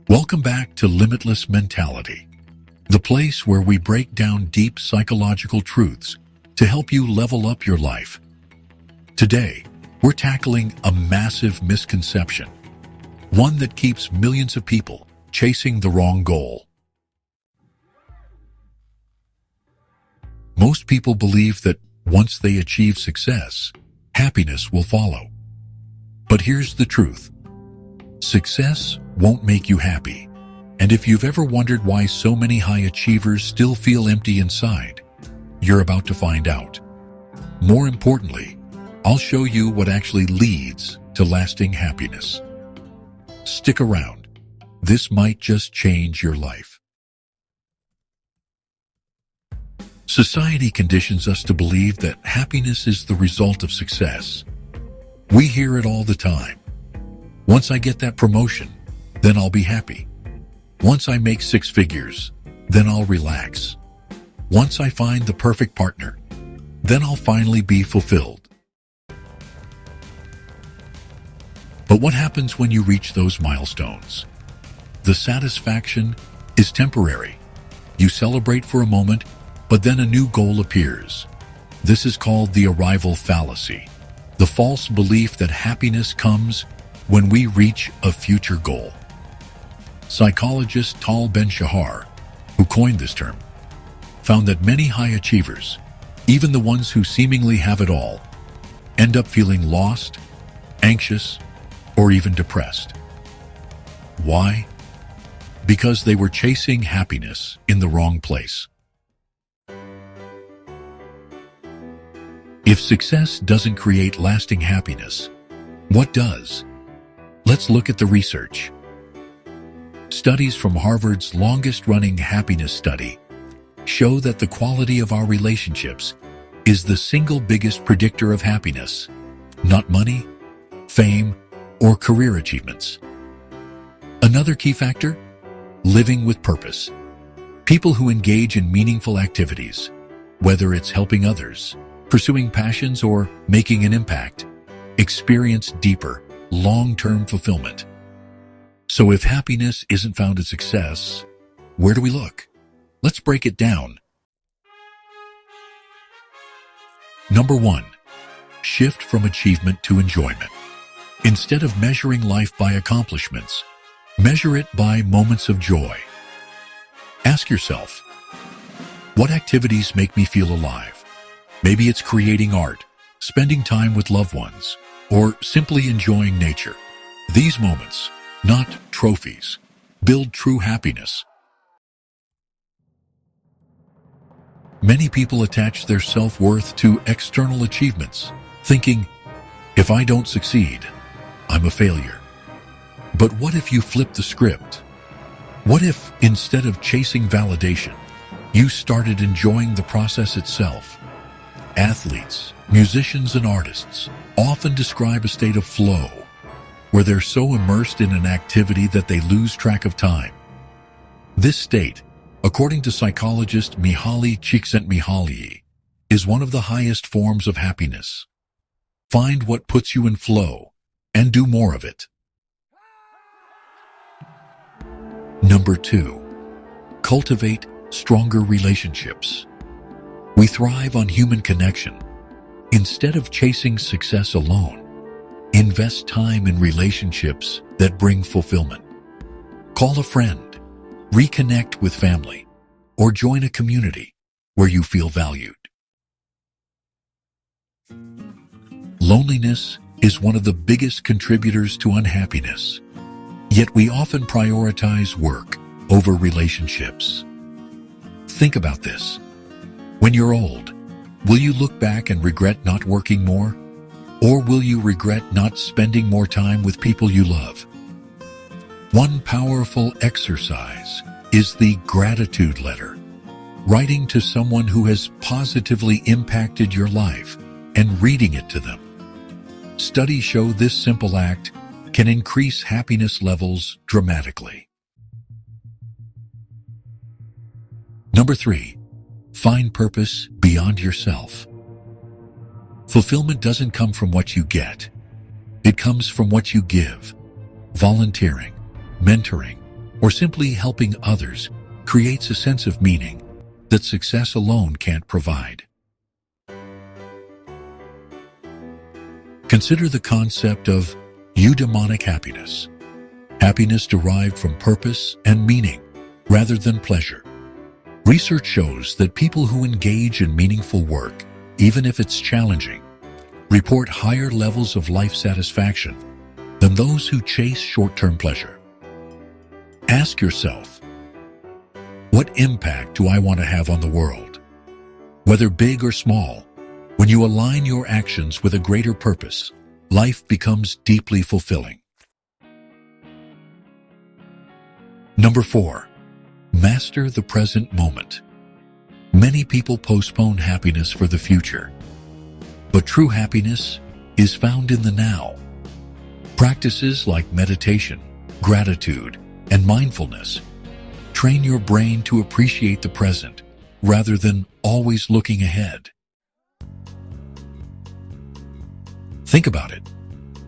Welcome back to Limitless Mentality, the place where we break down deep psychological truths to help you level up your life. Today, we're tackling a massive misconception, one that keeps millions of people chasing the wrong goal. Most people believe that once they achieve success, happiness will follow. But here's the truth. Success won't make you happy. And if you've ever wondered why so many high achievers still feel empty inside, you're about to find out. More importantly, I'll show you what actually leads to lasting happiness. Stick around. This might just change your life. Society conditions us to believe that happiness is the result of success. We hear it all the time. Once I get that promotion, then I'll be happy. Once I make 6 figures, then I'll relax. Once I find the perfect partner, then I'll finally be fulfilled. But what happens when you reach those milestones? The satisfaction is temporary. You celebrate for a moment, but then a new goal appears. This is called the Arrival Fallacy, the false belief that happiness comes when we reach a future goal. Psychologist Tal Ben-Shahar, who coined this term, found that many high achievers, even the ones who seemingly have it all, end up feeling lost, anxious, or even depressed. Why? Because they were chasing happiness in the wrong place. If success doesn't create lasting happiness, what does? Let's look at the research. Studies from Harvard's longest-running happiness study show that the quality of our relationships is the single biggest predictor of happiness, not money, fame, or career achievements. Another key factor? Living with purpose. People who engage in meaningful activities, whether it's helping others, pursuing passions, or making an impact, experience deeper, long-term fulfillment. So if happiness isn't found in success, where do we look? Let's break it down. Number 1, shift from achievement to enjoyment. Instead of measuring life by accomplishments, measure it by moments of joy. Ask yourself, what activities make me feel alive? Maybe it's creating art, spending time with loved ones, or simply enjoying nature. These moments, not trophies, build true happiness. Many people attach their self-worth to external achievements, thinking, if I don't succeed, I'm a failure. But what if you flip the script? What if, instead of chasing validation, you started enjoying the process itself? Athletes, musicians, and artists often describe a state of flow, where they're so immersed in an activity that they lose track of time. This state, according to psychologist Mihaly Csikszentmihalyi, is one of the highest forms of happiness. Find what puts you in flow and do more of it. Number 2, cultivate stronger relationships. We thrive on human connection. Instead of chasing success alone, invest time in relationships that bring fulfillment. Call a friend, reconnect with family, or join a community where you feel valued. Loneliness is one of the biggest contributors to unhappiness, yet we often prioritize work over relationships. Think about this. When you're old, will you look back and regret not working more? Or will you regret not spending more time with people you love? One powerful exercise is the gratitude letter, writing to someone who has positively impacted your life and reading it to them. Studies show this simple act can increase happiness levels dramatically. Number 3, find purpose beyond yourself. Fulfillment doesn't come from what you get. It comes from what you give. Volunteering, mentoring, or simply helping others creates a sense of meaning that success alone can't provide. Consider the concept of eudaimonic happiness. Happiness derived from purpose and meaning rather than pleasure. Research shows that people who engage in meaningful work, even if it's challenging, report higher levels of life satisfaction than those who chase short-term pleasure. Ask yourself, what impact do I want to have on the world? Whether big or small, when you align your actions with a greater purpose, life becomes deeply fulfilling. Number 4, master the present moment. Many people postpone happiness for the future, but true happiness is found in the now. Practices like meditation, gratitude, and mindfulness train your brain to appreciate the present rather than always looking ahead. Think about it.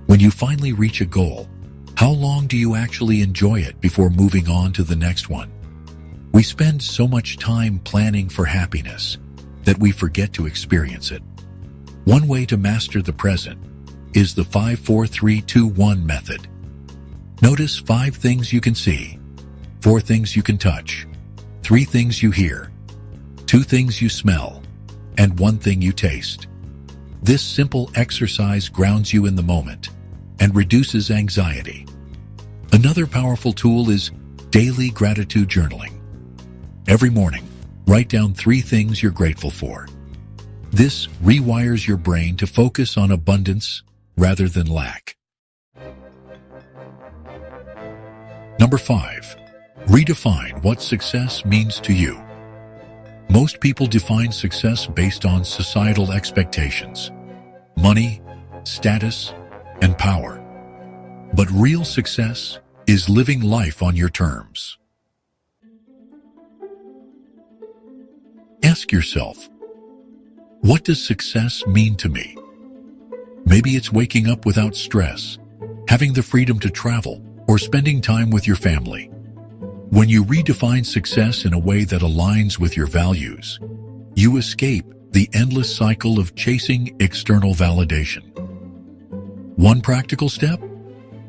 When you finally reach a goal, how long do you actually enjoy it before moving on to the next one? We spend so much time planning for happiness that we forget to experience it. One way to master the present is the 5-4-3-2-1 method. Notice 5 things you can see, 4 things you can touch, 3 things you hear, 2 things you smell, and 1 thing you taste. This simple exercise grounds you in the moment and reduces anxiety. Another powerful tool is daily gratitude journaling. Every morning, write down 3 things you're grateful for. This rewires your brain to focus on abundance rather than lack. Number 5, redefine what success means to you. Most people define success based on societal expectations, money, status, and power. But real success is living life on your terms. Ask yourself, what does success mean to me? Maybe it's waking up without stress, having the freedom to travel, or spending time with your family. When you redefine success in a way that aligns with your values, you escape the endless cycle of chasing external validation. One practical step?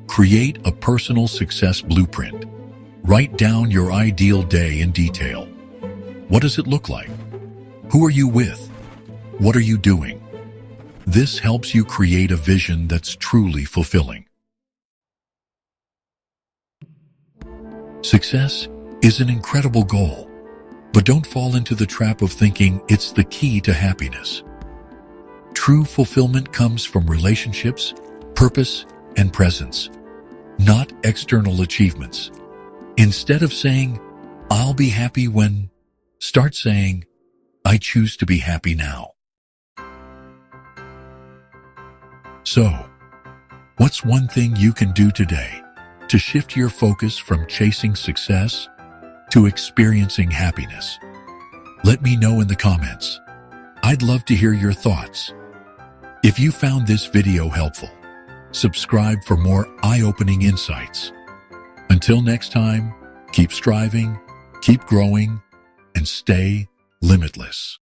Create a personal success blueprint. Write down your ideal day in detail. What does it look like? Who are you with? What are you doing? This helps you create a vision that's truly fulfilling. Success is an incredible goal, but don't fall into the trap of thinking it's the key to happiness. True fulfillment comes from relationships, purpose, and presence, not external achievements. Instead of saying, "I'll be happy when," start saying, "I choose to be happy now." So, what's one thing you can do today to shift your focus from chasing success to experiencing happiness? Let me know in the comments. I'd love to hear your thoughts. If you found this video helpful, subscribe for more eye-opening insights. Until next time, keep striving, keep growing, and stay limitless.